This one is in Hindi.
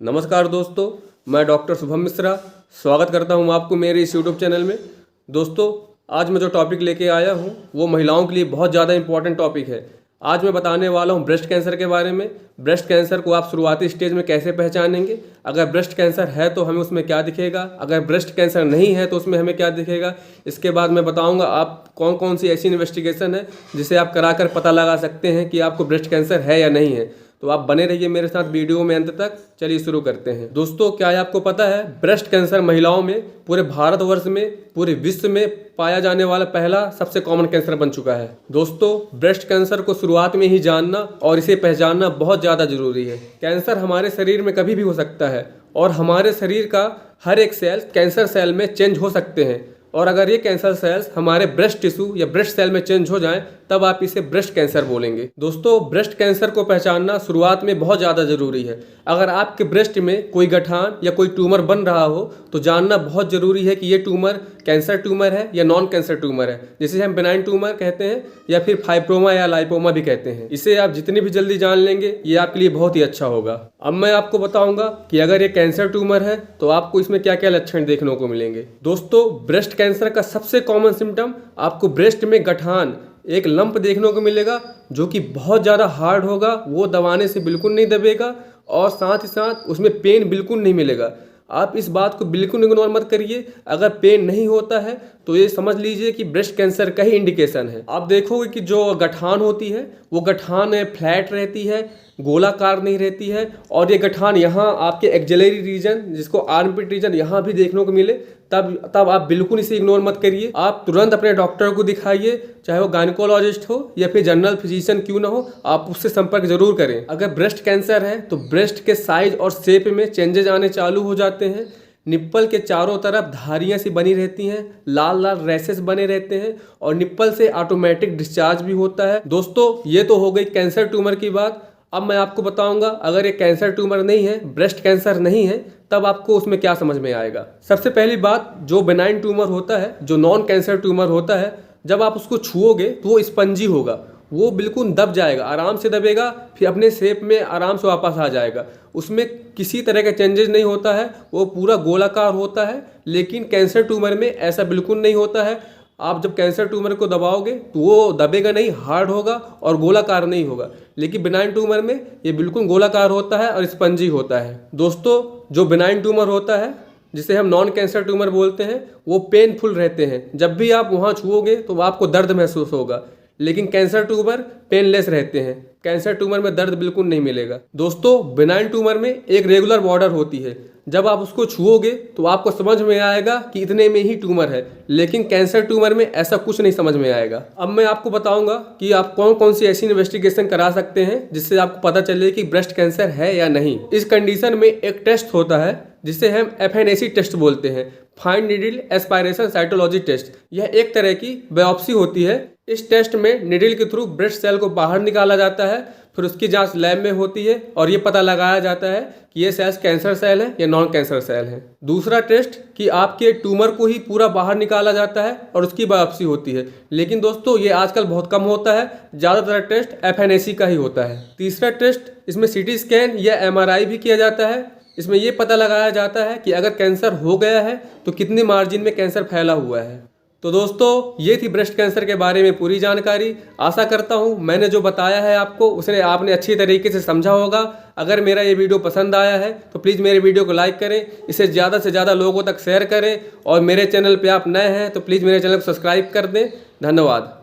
नमस्कार दोस्तों, मैं डॉक्टर शुभम मिश्रा स्वागत करता हूं आपको मेरे इस यूट्यूब चैनल में। दोस्तों, आज मैं जो टॉपिक लेके आया हूं वो महिलाओं के लिए बहुत ज़्यादा इंपॉर्टेंट टॉपिक है। आज मैं बताने वाला हूं ब्रेस्ट कैंसर के बारे में। ब्रेस्ट कैंसर को आप शुरुआती स्टेज में कैसे पहचानेंगे, अगर ब्रेस्ट कैंसर है तो हमें उसमें क्या दिखेगा, अगर ब्रेस्ट कैंसर नहीं है तो उसमें हमें क्या दिखेगा। इसके बाद मैं बताऊँगा आप कौन कौन सी ऐसी इन्वेस्टिगेशन है जिसे आप कराकर पता लगा सकते हैं कि आपको ब्रेस्ट कैंसर है या नहीं है। तो आप बने रहिए मेरे साथ वीडियो में अंत तक। चलिए शुरू करते हैं। दोस्तों, क्या आपको पता है ब्रेस्ट कैंसर महिलाओं में पूरे भारतवर्ष में, पूरे विश्व में पाया जाने वाला पहला सबसे कॉमन कैंसर बन चुका है। दोस्तों, ब्रेस्ट कैंसर को शुरुआत में ही जानना और इसे पहचानना बहुत ज़्यादा जरूरी है। कैंसर हमारे शरीर में कभी भी हो सकता है और हमारे शरीर का हर एक सेल कैंसर सेल में चेंज हो सकते हैं, और अगर ये कैंसर सेल्स हमारे ब्रेस्ट टिश्यू या ब्रेस्ट सेल में चेंज हो जाएं तब आप इसे ब्रेस्ट कैंसर बोलेंगे। दोस्तों, ब्रेस्ट कैंसर को पहचानना शुरुआत में बहुत ज़्यादा ज़रूरी है। अगर आपके ब्रेस्ट में कोई गठान या कोई ट्यूमर बन रहा हो तो जानना बहुत ज़रूरी है कि ये ट्यूमर कैंसर ट्यूमर है या नॉन कैंसर ट्यूमर है, जिसे हम बेनाइन ट्यूमर कहते हैं या फिर फाइब्रोमा या लाइपोमा भी कहते हैं। इसे आप जितनी भी जल्दी जान लेंगे ये आपके लिए बहुत ही अच्छा होगा। अब मैं आपको बताऊंगा कि अगर ये कैंसर ट्यूमर है तो आपको इसमें क्या क्या लक्षण देखने को मिलेंगे। दोस्तों, ब्रेस्ट कैंसर का सबसे कॉमन सिम्टम आपको ब्रेस्ट में गठान, एक लंप देखने को मिलेगा जो कि बहुत ज़्यादा हार्ड होगा, वो दबाने से बिल्कुल नहीं दबेगा और साथ ही साथ उसमें पेन बिल्कुल नहीं मिलेगा। आप इस बात को बिल्कुल इग्नोर मत करिए। अगर पेन नहीं होता है तो ये समझ लीजिए कि ब्रेस्ट कैंसर का ही इंडिकेशन है। आप देखोगे कि जो गठान होती है वो गठान फ्लैट रहती है, गोलाकार नहीं रहती है, और ये गठान यहाँ आपके एक्सिलरी रीजन, जिसको आर्मपिट रीजन, यहाँ भी देखने को मिले तब आप बिल्कुल इसे इग्नोर मत करिए। आप तुरंत अपने डॉक्टर को दिखाइए, चाहे वो गायनेकोलॉजिस्ट हो या फिर जनरल फिजिशियन क्यों ना हो, आप उससे संपर्क जरूर करें। अगर ब्रेस्ट कैंसर है तो ब्रेस्ट के साइज और शेप में चेंजेस आने चालू हो जाते हैं। निप्पल के चारों तरफ धारियां सी बनी रहती हैं, लाल लाल रैसेस बने रहते हैं और निप्पल से ऑटोमेटिक डिस्चार्ज भी होता है। दोस्तों, ये तो हो गई कैंसर ट्यूमर की बात। अब मैं आपको बताऊंगा अगर ये कैंसर ट्यूमर नहीं है, ब्रेस्ट कैंसर नहीं है, तब आपको उसमें क्या समझ में आएगा। सबसे पहली बात, जो बेनाइन ट्यूमर होता है, जो नॉन कैंसर ट्यूमर होता है, जब आप उसको छुओगे तो वो स्पंजी होगा, वो बिल्कुल दब जाएगा, आराम से दबेगा, फिर अपने शेप में आराम से वापस आ जाएगा। उसमें किसी तरह का चेंजेस नहीं होता है, वो पूरा गोलाकार होता है। लेकिन कैंसर ट्यूमर में ऐसा बिल्कुल नहीं होता है। आप जब कैंसर ट्यूमर को दबाओगे तो वो दबेगा नहीं, हार्ड होगा और गोलाकार नहीं होगा। लेकिन बिनाइन ट्यूमर में ये बिल्कुल गोलाकार होता है और स्पंजी होता है। दोस्तों, जो बिनाइन ट्यूमर होता है, जिसे हम नॉन कैंसर ट्यूमर बोलते हैं, वो पेनफुल रहते हैं। जब भी आप वहाँ छुओगे तो आपको दर्द महसूस होगा, लेकिन कैंसर ट्यूमर पेनलेस रहते हैं। कैंसर ट्यूमर में दर्द बिल्कुल नहीं मिलेगा। दोस्तों, बिनाइन ट्यूमर में एक रेगुलर बॉर्डर होती है। जब आप उसको छुओगे तो आपको समझ में आएगा कि इतने में ही ट्यूमर है, लेकिन कैंसर ट्यूमर में ऐसा कुछ नहीं समझ में आएगा। अब मैं आपको बताऊंगा कि आप कौन कौन सी ऐसी इन्वेस्टिगेशन करा सकते हैं जिससे आपको पता चले कि ब्रेस्ट कैंसर है या नहीं। इस कंडीशन में एक टेस्ट होता है जिसे हम FNAC टेस्ट बोलते हैं, fine needle aspiration cytology test. यह एक तरह की बायोप्सी होती है। इस टेस्ट में नीडल के थ्रू ब्रेस्ट सेल को बाहर निकाला जाता है, फिर उसकी जांच लैब में होती है और ये पता लगाया जाता है कि ये सेल्स कैंसर सेल है या नॉन कैंसर सेल है। दूसरा टेस्ट कि आपके ट्यूमर को ही पूरा बाहर निकाला जाता है और उसकी बायोप्सी होती है। लेकिन दोस्तों, ये आजकल बहुत कम होता है, ज़्यादातर टेस्ट FNAC का ही होता है। तीसरा टेस्ट, इसमें CT स्कैन या MRI भी किया जाता है। इसमें ये पता लगाया जाता है कि अगर कैंसर हो गया है तो कितने मार्जिन में कैंसर फैला हुआ है। तो दोस्तों, ये थी ब्रेस्ट कैंसर के बारे में पूरी जानकारी। आशा करता हूँ मैंने जो बताया है आपको उसने आपने अच्छी तरीके से समझा होगा। अगर मेरा ये वीडियो पसंद आया है तो प्लीज़ मेरे वीडियो को लाइक करें, इसे ज़्यादा से ज़्यादा लोगों तक शेयर करें, और मेरे चैनल पे आप नए हैं तो प्लीज़ मेरे चैनल को सब्सक्राइब कर दें। धन्यवाद।